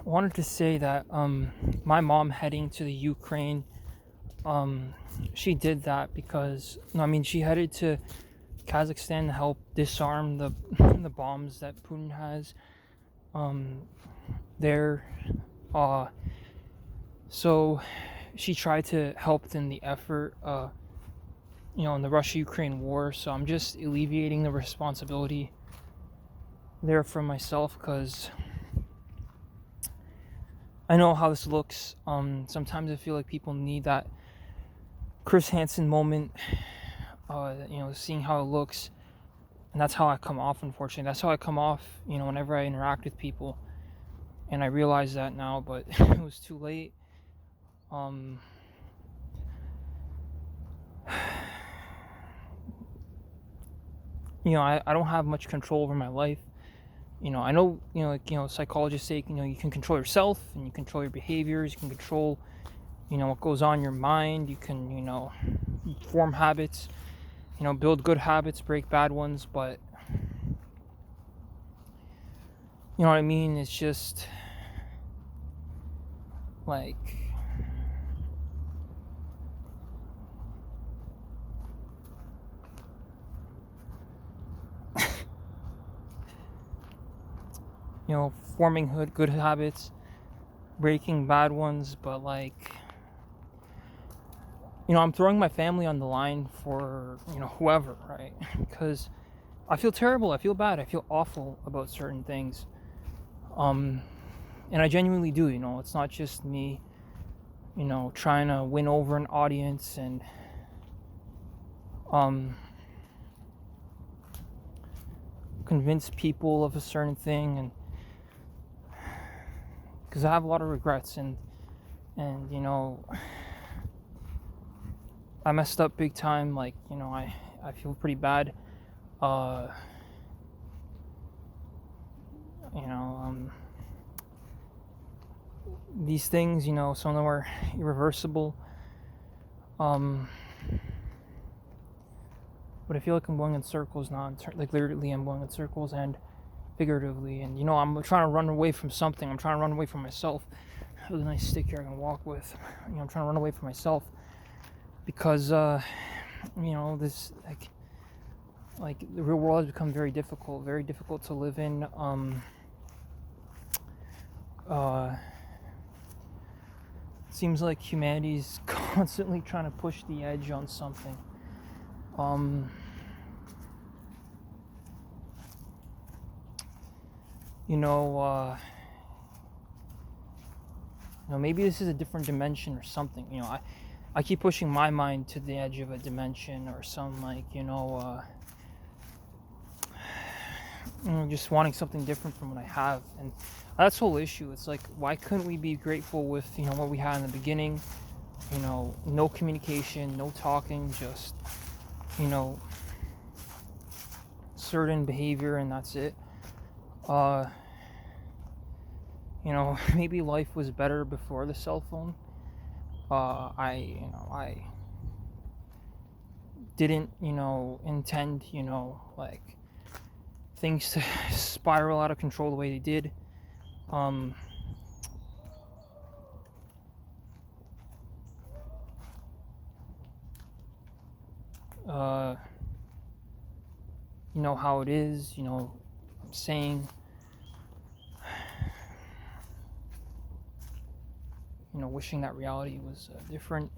wanted to say that my mom heading to the Ukraine, um, she did that because no, I mean she headed to Kazakhstan to help disarm the the bombs that Putin has um, there. Uh, so she tried to help in the effort, in the Russia-Ukraine war. So I'm just alleviating the responsibility there for myself because I know how this looks. Sometimes I feel like people need that Chris Hansen moment, seeing how it looks, and that's how I come off. Unfortunately, that's how I come off. Whenever I interact with people, and I realize that now, but it was too late. Um, I don't have much control over my life. I know, psychologists say, you can control yourself and you control your behaviors. You can control, what goes on in your mind. You can, form habits. Build good habits, break bad ones. But you know what I mean? It's just like forming good habits, breaking bad ones. But like, I'm throwing my family on the line for whoever, right? Because I feel terrible, I feel bad, I feel awful about certain things. And I genuinely do. It's not just me, trying to win over an audience and convince people of a certain thing, and because I have a lot of regrets, and I messed up big time. Like, I feel pretty bad. uh you know these things, some of them are irreversible. um but I feel like I'm going in circles now. Like, literally I'm going in circles and figuratively, and I'm trying to run away from something. I'm trying to run away from myself. Really nice stick here I can walk with. I'm trying to run away from myself because this, like the real world has become very difficult to live in. Seems like humanity's constantly trying to push the edge on something. um you know maybe this is a different dimension or something. I keep pushing my mind to the edge of a dimension or some, like, just wanting something different from what I have. And that's the whole issue. It's like, why couldn't we be grateful with, what we had in the beginning? No communication, no talking, just, you know, certain behavior, and that's it. Maybe life was better before the cell phone. I didn't, intend, like, things to spiral out of control the way they did. Um, you know how it is, I'm saying, wishing that reality was different.